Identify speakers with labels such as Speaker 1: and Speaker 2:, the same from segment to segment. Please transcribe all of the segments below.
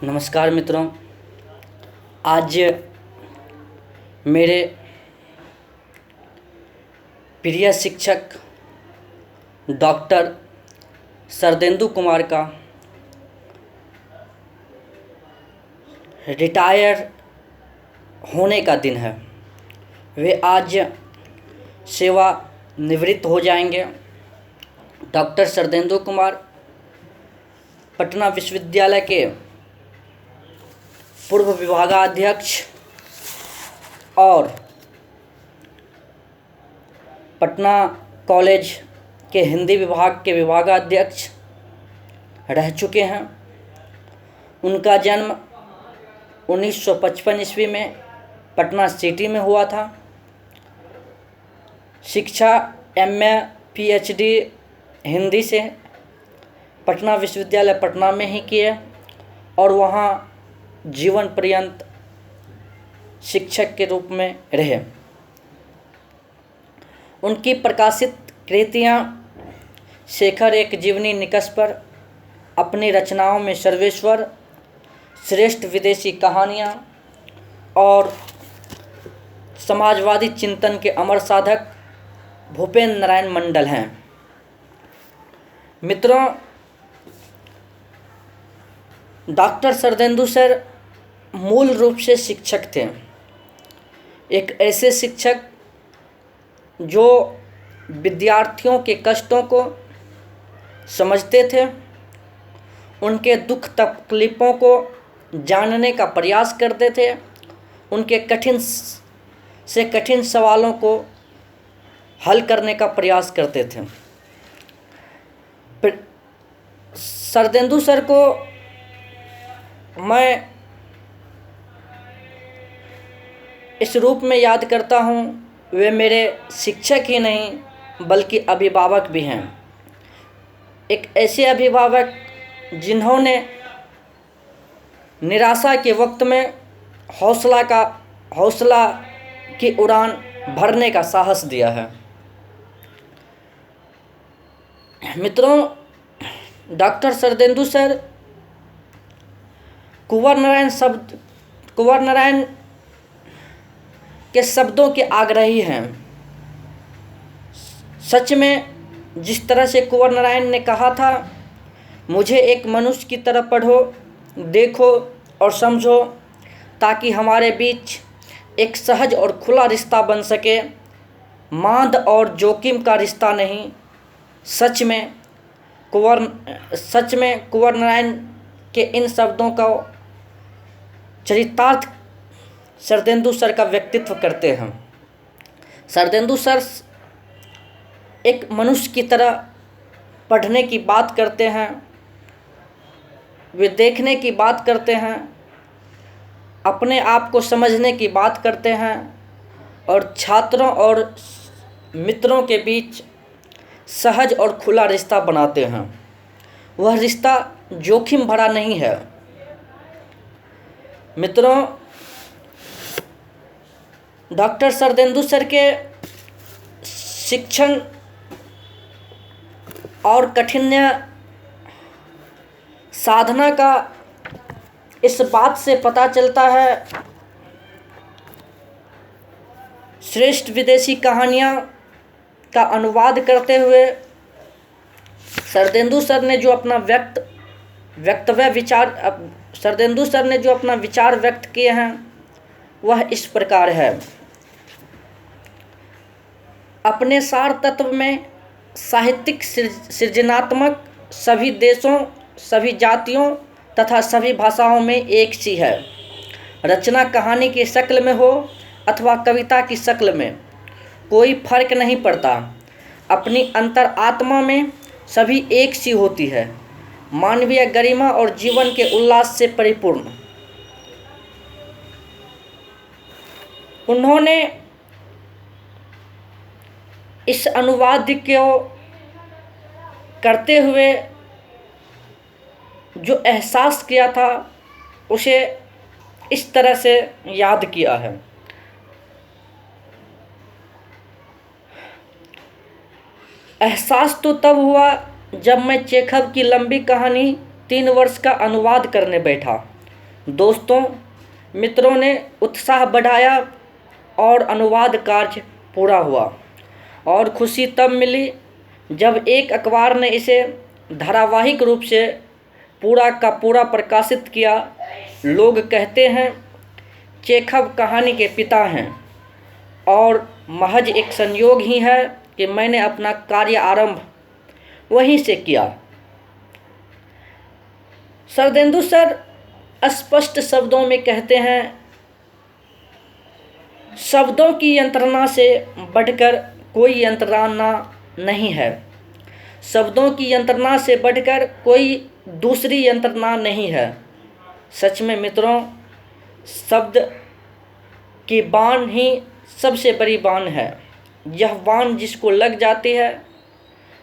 Speaker 1: नमस्कार मित्रों। आज मेरे प्रिय शिक्षक डॉक्टर सरदेंदु कुमार का रिटायर होने का दिन है। वे आज सेवा निवृत्त हो जाएंगे। डॉक्टर सरदेंदु कुमार पटना विश्वविद्यालय के पूर्व विभागाध्यक्ष और पटना कॉलेज के हिंदी विभाग के विभागाध्यक्ष रह चुके हैं। उनका जन्म 1955 ईस्वी में पटना सिटी में हुआ था। शिक्षा एमए पीएचडी हिंदी से पटना विश्वविद्यालय पटना में ही किए और वहाँ जीवन पर्यंत शिक्षक के रूप में रहे। उनकी प्रकाशित कृतियाँ शेखर एक जीवनी निकष पर, अपनी रचनाओं में सर्वेश्वर, श्रेष्ठ विदेशी कहानियाँ और समाजवादी चिंतन के अमर साधक भूपेंद्र नारायण मंडल हैं। मित्रों, डॉक्टर सरदेंदु सर मूल रूप से शिक्षक थे। एक ऐसे शिक्षक जो विद्यार्थियों के कष्टों को समझते थे, उनके दुख तकलीफ़ों को जानने का प्रयास करते थे, उनके कठिन से कठिन सवालों को हल करने का प्रयास करते थे। सरदेंदु सर को मैं इस रूप में याद करता हूँ, वे मेरे शिक्षक ही नहीं बल्कि अभिभावक भी हैं। एक ऐसे अभिभावक जिन्होंने निराशा के वक्त में हौसला की उड़ान भरने का साहस दिया है। मित्रों, डॉक्टर सरदेंदु सर कुंवर नारायण के शब्दों के आग्रही हैं। सच में जिस तरह से कुंवर नारायण ने कहा था, मुझे एक मनुष्य की तरह पढ़ो, देखो और समझो, ताकि हमारे बीच एक सहज और खुला रिश्ता बन सके, मांद और जोखिम का रिश्ता नहीं। सच में कुंवर नारायण के इन शब्दों का चरितार्थ सरदेंदु सर का व्यक्तित्व करते हैं। सरदेंदु सर एक मनुष्य की तरह पढ़ने की बात करते हैं, वे देखने की बात करते हैं, अपने आप को समझने की बात करते हैं और छात्रों और मित्रों के बीच सहज और खुला रिश्ता बनाते हैं। वह रिश्ता जोखिम भरा नहीं है। मित्रों, डॉक्टर सरदेंदु सर के शिक्षण और कठिन साधना का इस बात से पता चलता है, श्रेष्ठ विदेशी कहानियाँ का अनुवाद करते हुए सरदेंदु सर ने जो अपना विचार व्यक्त किए हैं, वह इस प्रकार है। अपने सार तत्व में साहित्यिक सृजनात्मक सभी देशों, सभी जातियों तथा सभी भाषाओं में एक सी है। रचना कहानी की शक्ल में हो अथवा कविता की शक्ल में, कोई फर्क नहीं पड़ता। अपनी अंतर आत्मा में सभी एक सी होती है, मानवीय गरिमा और जीवन के उल्लास से परिपूर्ण। उन्होंने इस अनुवाद को करते हुए जो एहसास किया था, उसे इस तरह से याद किया है। एहसास तो तब हुआ जब मैं चेखव की लंबी कहानी 3 वर्ष का अनुवाद करने बैठा। दोस्तों मित्रों ने उत्साह बढ़ाया और अनुवाद कार्य पूरा हुआ और खुशी तब मिली जब एक अखबार ने इसे धारावाहिक रूप से पूरा का पूरा प्रकाशित किया। लोग कहते हैं चेखव कहानी के पिता हैं और महज एक संयोग ही है कि मैंने अपना कार्य आरंभ वहीं से किया। शरदेंदु सर स्पष्ट शब्दों में कहते हैं, शब्दों की यंत्रणा से बढ़कर कोई यंत्रणा नहीं है। शब्दों की यंत्रणा से बढ़कर कोई दूसरी यंत्रणा नहीं है। सच में मित्रों, शब्द की बाण ही सबसे बड़ी बाण है। यह बाण जिसको लग जाती है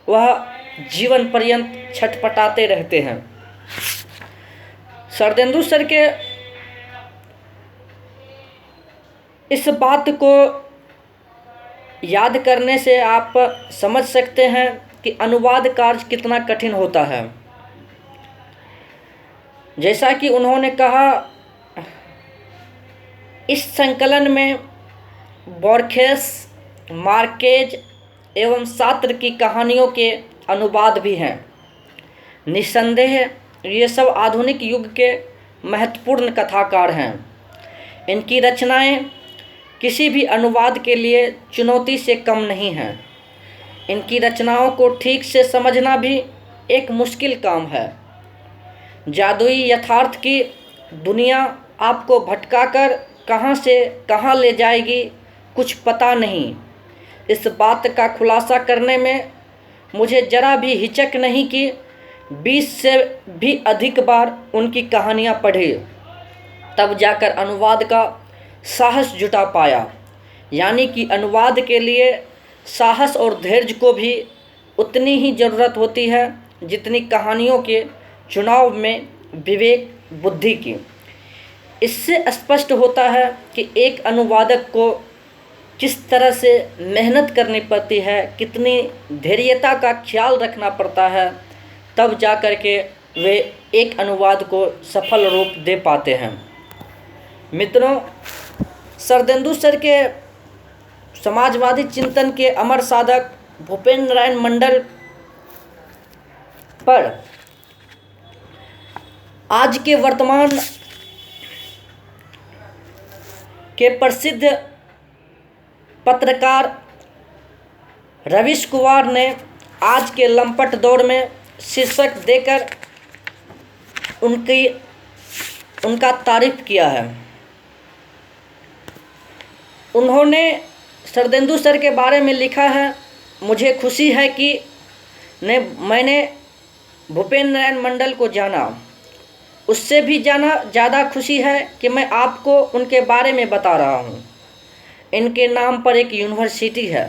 Speaker 1: वह जीवन पर्यंत छटपटाते रहते हैं। शरदेंदु सर के इस बात को याद करने से आप समझ सकते हैं कि अनुवाद कार्य कितना कठिन होता है। जैसा कि उन्होंने कहा, इस संकलन में बोर्खेस, मार्केज एवं सात्र की कहानियों के अनुवाद भी हैं। निस्संदेह ये सब आधुनिक युग के महत्वपूर्ण कथाकार हैं। इनकी रचनाएं किसी भी अनुवाद के लिए चुनौती से कम नहीं हैं। इनकी रचनाओं को ठीक से समझना भी एक मुश्किल काम है। जादुई यथार्थ की दुनिया आपको भटकाकर कहां से कहां ले जाएगी कुछ पता नहीं। इस बात का खुलासा करने में मुझे जरा भी हिचक नहीं कि 20 से भी अधिक बार उनकी कहानियां पढ़ी, तब जाकर अनुवाद का साहस जुटा पाया। यानी कि अनुवाद के लिए साहस और धैर्य को भी उतनी ही ज़रूरत होती है जितनी कहानियों के चुनाव में विवेक बुद्धि की। इससे स्पष्ट होता है कि एक अनुवादक को किस तरह से मेहनत करनी पड़ती है, कितनी धैर्यता का ख्याल रखना पड़ता है, तब जा कर के वे एक अनुवाद को सफल रूप दे पाते हैं। मित्रों, शरदेंदु सर के समाजवादी चिंतन के अमर साधक भूपेन्द्र नारायण मंडल पर आज के वर्तमान के प्रसिद्ध पत्रकार रवीश कुमार ने आज के लंपट दौर में शीर्षक देकर उनका तारीफ किया है। उन्होंने शरदेंदु सर के बारे में लिखा है, मुझे खुशी है कि मैंने भूपेन्द्र नारायण मंडल को जाना। उससे भी ज़्यादा खुशी है कि मैं आपको उनके बारे में बता रहा हूँ। इनके नाम पर एक यूनिवर्सिटी है।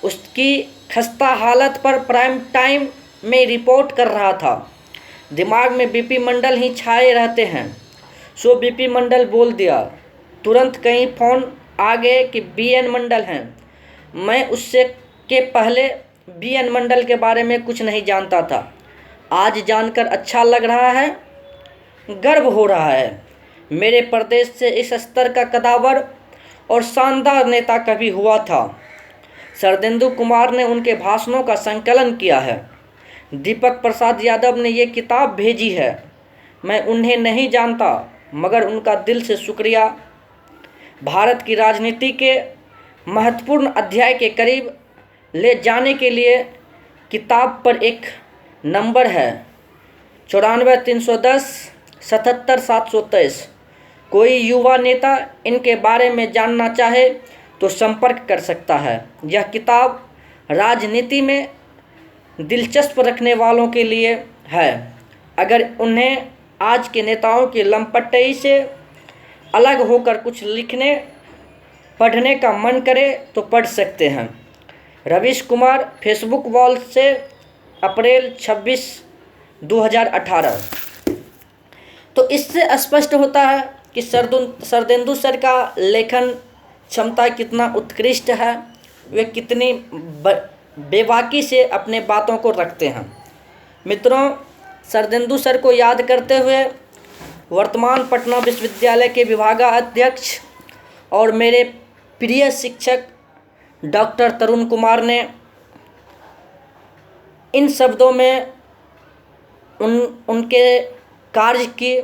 Speaker 1: उसकी खस्ता हालत पर प्राइम टाइम में रिपोर्ट कर रहा था। दिमाग में बीपी मंडल ही छाए रहते हैं। सो बीपी मंडल बोल दिया। तुरंत कहीं फ़ोन आ गए कि बीएन मंडल हैं। मैं उससे के पहले बीएन मंडल के बारे में कुछ नहीं जानता था। आज जानकर अच्छा लग रहा है, गर्व हो रहा है। मेरे प्रदेश से इस स्तर का कदावर और शानदार नेता कभी हुआ था। शरदेंदु कुमार ने उनके भाषणों का संकलन किया है। दीपक प्रसाद यादव ने ये किताब भेजी है। मैं उन्हें नहीं जानता मगर उनका दिल से शुक्रिया। भारत की राजनीति के महत्वपूर्ण अध्याय के करीब ले जाने के लिए किताब पर एक नंबर है 94 310 77 723। कोई युवा नेता इनके बारे में जानना चाहे तो संपर्क कर सकता है। यह किताब राजनीति में दिलचस्प रखने वालों के लिए है। अगर उन्हें आज के नेताओं की लंपटई से अलग होकर कुछ लिखने पढ़ने का मन करे तो पढ़ सकते हैं। रवीश कुमार, फेसबुक वॉल से अप्रैल 26 2018। तो इससे स्पष्ट होता है कि शरदेंदु सर का लेखन क्षमता कितना उत्कृष्ट है। वे कितनी बेबाकी से अपने बातों को रखते हैं। मित्रों, शरदेंदु सर को याद करते हुए वर्तमान पटना विश्वविद्यालय के विभागाध्यक्ष और मेरे प्रिय शिक्षक डॉक्टर तरुण कुमार ने इन शब्दों में उनके कार्य की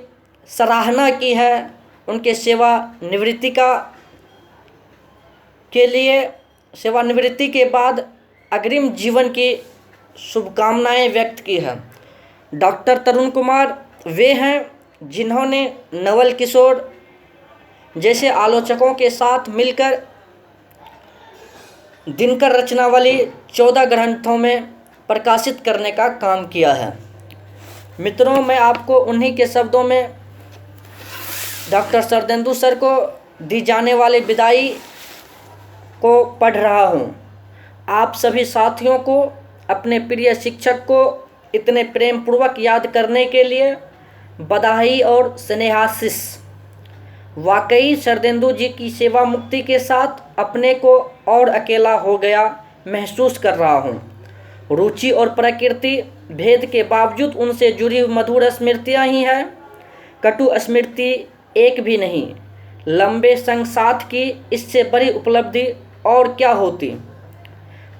Speaker 1: सराहना की है। उनके सेवानिवृत्ति के बाद अग्रिम जीवन की शुभकामनाएं व्यक्त की है। डॉक्टर तरुण कुमार वे हैं जिन्होंने नवल किशोर जैसे आलोचकों के साथ मिलकर दिनकर रचनावली 14 ग्रंथों में प्रकाशित करने का काम किया है। मित्रों, मैं आपको उन्हीं के शब्दों में डॉक्टर शरदेंदु सर को दी जाने वाली विदाई को पढ़ रहा हूँ। आप सभी साथियों को, अपने प्रिय शिक्षक को इतने प्रेम पूर्वक याद करने के लिए बधाई और स्नेहाशीष। वाकई शरदेंदु जी की सेवा मुक्ति के साथ अपने को और अकेला हो गया महसूस कर रहा हूँ। रुचि और प्रकृति भेद के बावजूद उनसे जुड़ी मधुर स्मृतियाँ ही हैं, कटु स्मृति एक भी नहीं। लंबे संग साथ की इससे बड़ी उपलब्धि और क्या होती।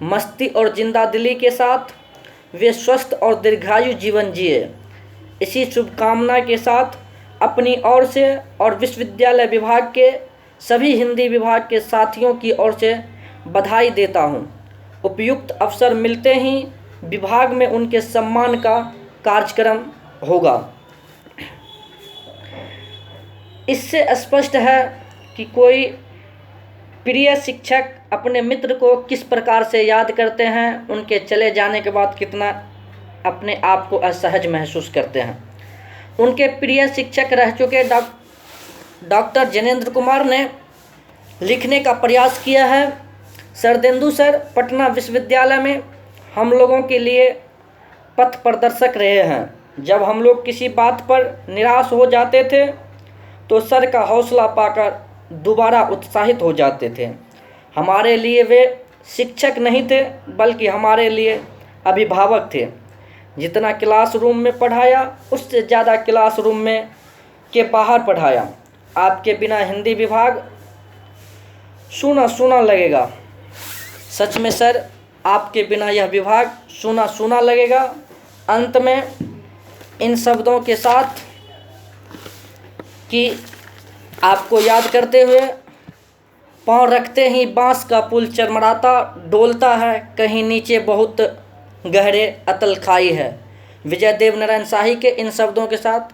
Speaker 1: मस्ती और जिंदा दिली के साथ वे स्वस्थ और दीर्घायु जीवन जिए। इसी शुभकामना के साथ अपनी ओर से और विश्वविद्यालय विभाग के सभी हिंदी विभाग के साथियों की ओर से बधाई देता हूँ। उपयुक्त अवसर मिलते ही विभाग में उनके सम्मान का कार्यक्रम होगा। इससे स्पष्ट है कि कोई प्रिय शिक्षक अपने मित्र को किस प्रकार से याद करते हैं, उनके चले जाने के बाद कितना अपने आप को असहज महसूस करते हैं। उनके प्रिय शिक्षक रह चुके डॉक्टर जनेंद्र कुमार ने लिखने का प्रयास किया है। शरदेंदु सर पटना विश्वविद्यालय में हम लोगों के लिए पथ प्रदर्शक रहे हैं। जब हम लोग किसी बात पर निराश हो जाते थे तो सर का हौसला पाकर दोबारा उत्साहित हो जाते थे। हमारे लिए वे शिक्षक नहीं थे बल्कि हमारे लिए अभिभावक थे। जितना क्लासरूम में पढ़ाया उससे ज़्यादा क्लासरूम में के बाहर पढ़ाया। आपके बिना हिंदी विभाग सूना सूना लगेगा। सच में सर, आपके बिना यह विभाग सूना सूना लगेगा। अंत में इन शब्दों के साथ कि आपको याद करते हुए, पाँव रखते ही बांस का पुल चरमराता डोलता है, कहीं नीचे बहुत गहरे अतल खाई है। विजय देव नारायण शाही के इन शब्दों के साथ